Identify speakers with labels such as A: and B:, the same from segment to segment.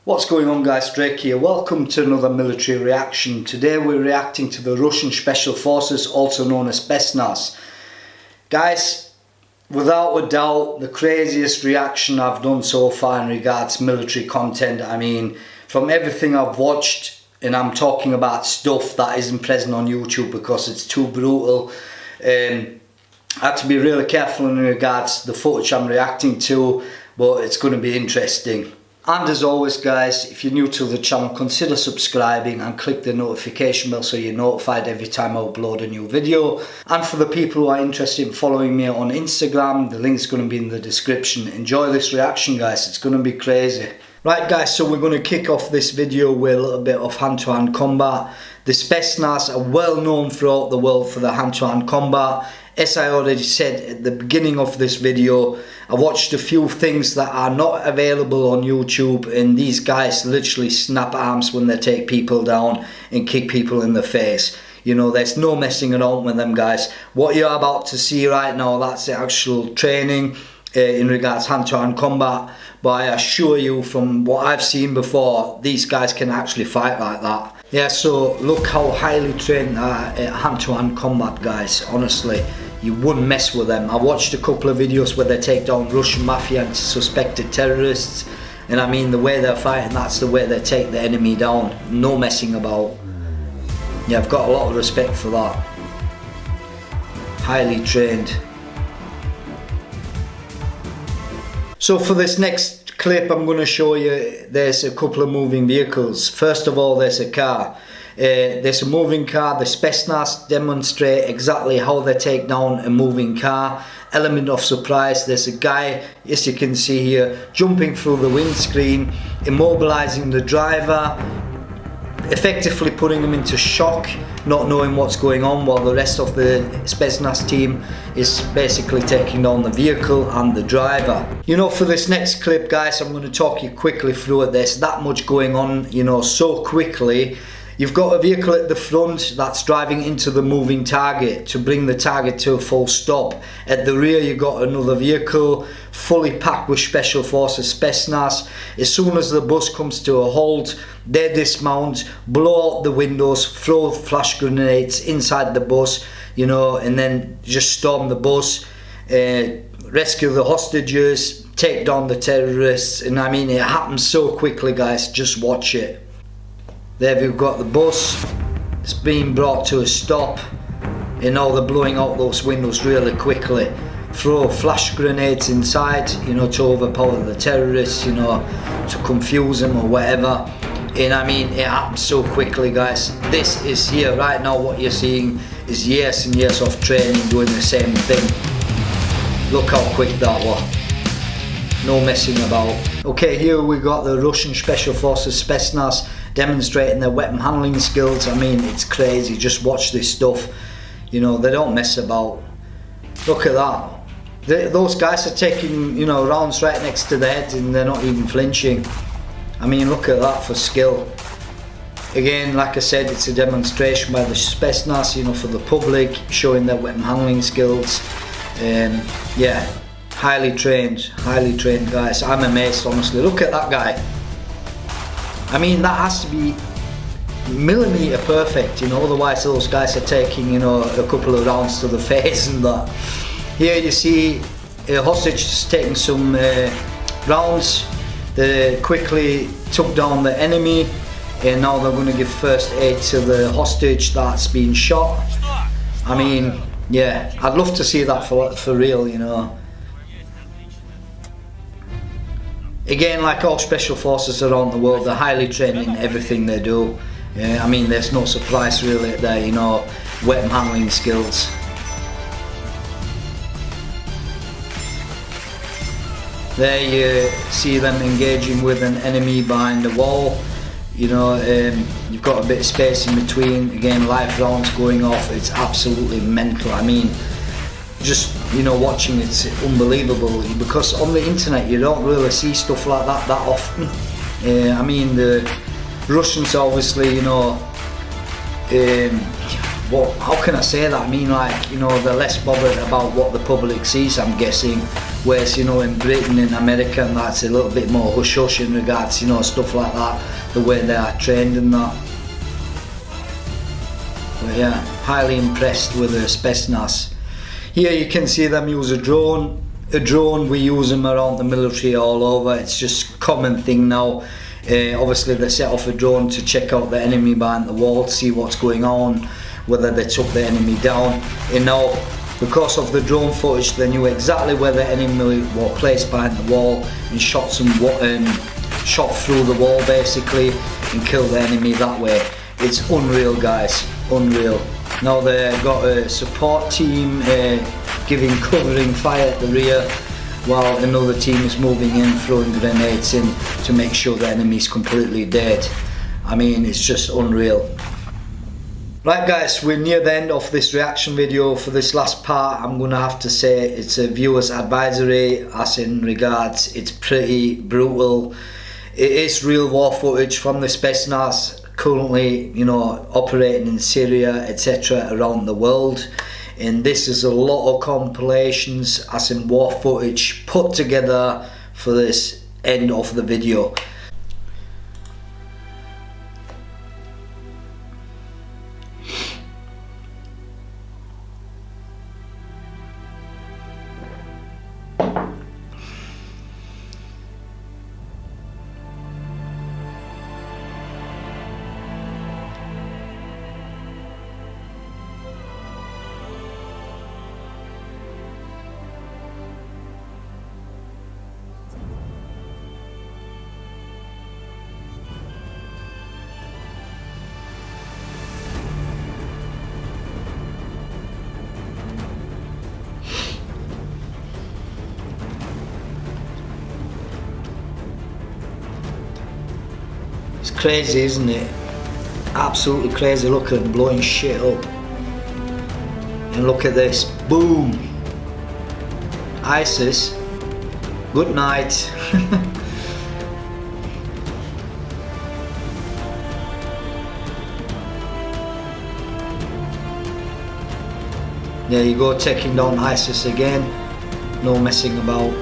A: What's going on, guys? Drake here. Welcome to another military reaction. Today we're reacting to the Russian Special Forces, also known as Spetsnaz. Guys, without a doubt, the craziest reaction I've done so far in regards to military content. I mean, from everything I've watched, and I'm talking about stuff that isn't present on YouTube because it's too brutal. I had to be really careful in regards to the footage I'm reacting to, but it's going to be interesting. And as always, guys, if you're new to the channel, consider subscribing and click the notification bell so you're notified every time I upload a new video. And for the people who are interested in following me on Instagram, the link's going to be in the description. Enjoy this reaction, guys, it's going to be crazy. Right, guys, so we're going to kick off this video with a little bit of hand-to-hand combat. The Spetsnaz are well known throughout the world for the hand-to-hand combat. As I already said at the beginning of this video, I watched a few things that are not available on YouTube, and these guys literally snap arms when they take people down and kick people in the face. You know, there's no messing around with them, guys. What you're about to see right now, that's the actual training in regards hand-to-hand combat. But I assure you, from what I've seen before, these guys can actually fight like that. Yeah, so look how highly trained at hand-to-hand combat, guys. Honestly, you wouldn't mess with them. I watched a couple of videos where they take down Russian mafia and suspected terrorists, and I mean, the way they're fighting, that's the way they take the enemy down. No messing about. Yeah, I've got a lot of respect for that. Highly trained. So for this next clip, I'm going to show you there's a couple of moving vehicles. First of all, there's a car. There's a moving car. The Spetsnaz demonstrate exactly how they take down a moving car. Element of surprise, there's a guy, as you can see here, jumping through the windscreen, immobilizing the driver, effectively putting him into shock, not knowing what's going on, while the rest of the Spetsnaz team is basically taking down the vehicle and the driver. You know, for this next clip, guys, I'm going to talk you quickly through it. There's that much going on, you know, so quickly. You've got a vehicle at the front that's driving into the moving target to bring the target to a full stop. At the rear, you've got another vehicle fully packed with Special Forces Spetsnaz. As soon as the bus comes to a halt, they dismount, blow out the windows, throw flash grenades inside the bus, you know, and then just storm the bus, rescue the hostages, take down the terrorists. And I mean, it happens so quickly, guys, just watch it. There we've got the bus, it's being brought to a stop, and now they're blowing out those windows really quickly. Throw flash grenades inside, you know, to overpower the terrorists, you know, to confuse them or whatever. And I mean, it happens so quickly, guys. This is here right now, what you're seeing is years and years of training doing the same thing. Look how quick that was. No messing about. Okay, here we got the Russian Special Forces Spetsnaz demonstrating their weapon handling skills. I mean, it's crazy. Just watch this stuff. You know, they don't mess about. Look at that. Those guys are taking, you know, rounds right next to their head, and they're not even flinching. I mean, look at that for skill. Again, like I said, it's a demonstration by the Spetsnaz, you know, for the public, showing their weapon handling skills. Yeah. Highly trained guys. I'm amazed, honestly. Look at that guy. I mean, that has to be millimeter perfect, you know, otherwise those guys are taking, you know, a couple of rounds to the face and that. Here you see a hostage is taking some rounds. They quickly took down the enemy, and now they're going to give first aid to the hostage that's been shot. I mean, yeah, I'd love to see that for real, you know. Again, like all special forces around the world, they're highly trained in everything they do. I mean, there's no surprise really there, you know, weapon handling skills. There you see them engaging with an enemy behind the wall. You know, you've got a bit of space in between. Again, live rounds going off. It's absolutely mental. I mean, just, you know, watching it's unbelievable, because on the internet you don't really see stuff like that often. I mean, the Russians obviously, you know, how can I say that? I mean, like, you know, they're less bothered about what the public sees, I'm guessing. whereas, you know, in Britain, in America and that's a little bit more hush hush in regards, you know, stuff like that, the way they are trained and that. But yeah, highly impressed with the Spetsnaz. Here you can see them use a drone. A drone, we use them around the military all over. It's just a common thing now. Obviously they set off a drone to check out the enemy behind the wall, see what's going on, whether they took the enemy down. And now, because of the drone footage, they knew exactly where the enemy were placed behind the wall and shot through the wall basically and killed the enemy that way. It's unreal, guys, unreal. Now they've got a support team covering fire at the rear, while another team is moving in, throwing grenades in to make sure the enemy's completely dead. I mean, it's just unreal. Right guys, we're near the end of this reaction video. For this last part, I'm gonna have to say it's a viewer's advisory, as in regards it's pretty brutal. It is real war footage from the Spetsnaz currently, you know, operating in Syria, etc., around the world. And this is a lot of compilations, as in war footage, put together for this end of the video. It's crazy, isn't it? Absolutely crazy. Look at them blowing shit up. And look at this. Boom. ISIS. Good night. There you go, taking down ISIS again. No messing about.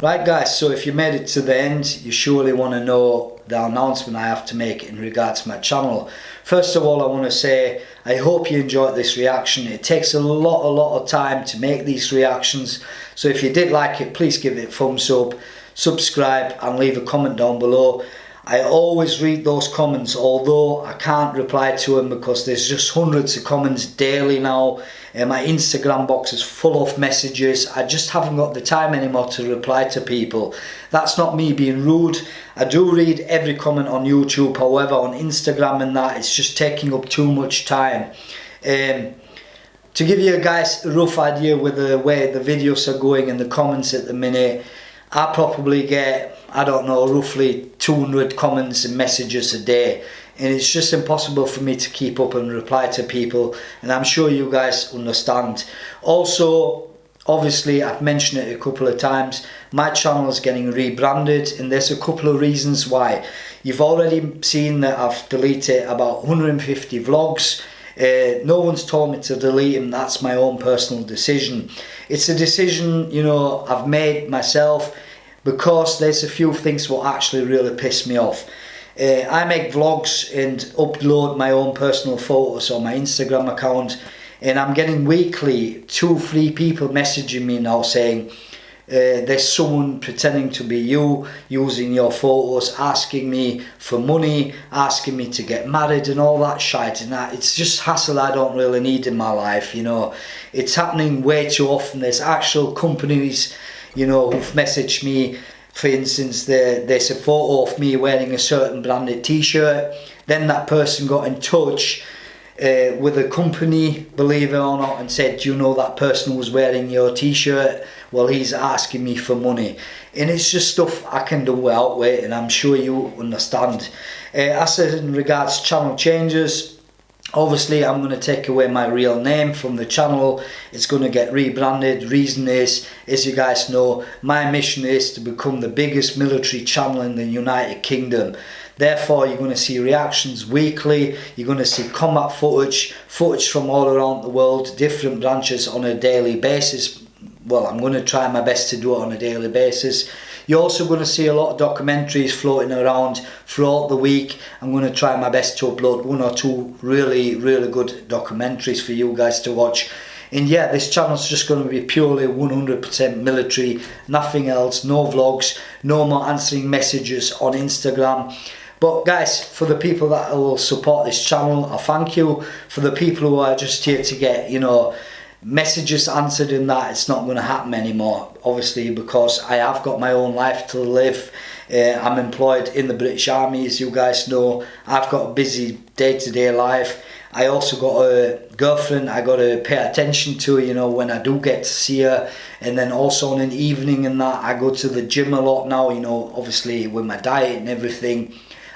A: Right guys, so if you made it to the end, you surely want to know the announcement I have to make in regards to my channel. First of all, I want to say I hope you enjoyed this reaction. It takes a lot of time to make these reactions, so if you did like it, please give it a thumbs up, subscribe and leave a comment down below. I always read those comments, although I can't reply to them because there's just hundreds of comments daily now, and my Instagram box is full of messages. I just haven't got the time anymore to reply to people. That's not me being rude. I do read every comment on YouTube, however on Instagram and that, it's just taking up too much time. To give you guys a rough idea with the way the videos are going in the comments at the minute, I probably get, I don't know, roughly 200 comments and messages a day, and it's just impossible for me to keep up and reply to people, and I'm sure you guys understand. Also, obviously I've mentioned it a couple of times, my channel is getting rebranded, and there's a couple of reasons why. You've already seen that I've deleted about 150 vlogs. No one's told me to delete them. That's my own personal decision. It's a decision, you know, I've made myself, because there's a few things what actually really piss me off. I make vlogs and upload my own personal photos on my Instagram account, and I'm getting weekly 2-3 people messaging me now saying there's someone pretending to be you, using your photos, asking me for money, asking me to get married and all that shite, and that it's just hassle I don't really need in my life, you know. It's happening way too often. There's actual companies, you know, who've messaged me. For instance, there's a photo of me wearing a certain branded t-shirt, then that person got in touch with a company, believe it or not, and said, do you know that person was wearing your t-shirt? Well, he's asking me for money. And it's just stuff I can do without waiting, I'm sure you understand. As in regards to channel changes, obviously I'm going to take away my real name from the channel. It's going to get rebranded. Reason is, as you guys know, my mission is to become the biggest military channel in the United Kingdom. Therefore, you're going to see reactions weekly, you're going to see combat footage from all around the world, different branches on a daily basis. Well, I'm going to try my best to do it on a daily basis. You're also going to see a lot of documentaries floating around throughout the week. I'm going to try my best to upload 1 or 2 really good documentaries for you guys to watch. And yeah, this channel's just going to be purely 100% military, nothing else, no vlogs, no more answering messages on Instagram. But guys, for the people that will support this channel, I thank you. For the people who are just here to get, you know, messages answered in that, it's not going to happen anymore, obviously, because I have got my own life to live. I'm employed in the British Army, as you guys know. I've got a busy day-to-day life. I also got a girlfriend I got to pay attention to, you know, when I do get to see her. And then also on an evening and that, I go to the gym a lot now, you know, obviously with my diet and everything.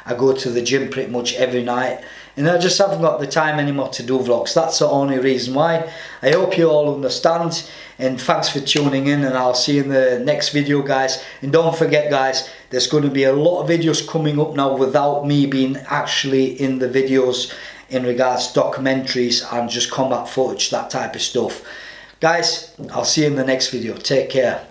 A: I go to the gym pretty much every night, and I just haven't got the time anymore to do vlogs. That's the only reason why. I hope you all understand, and thanks for tuning in, and I'll see you in the next video, guys. And don't forget, guys, there's going to be a lot of videos coming up now without me being actually in the videos, in regards to documentaries and just combat footage, that type of stuff. Guys, I'll see you in the next video. Take care.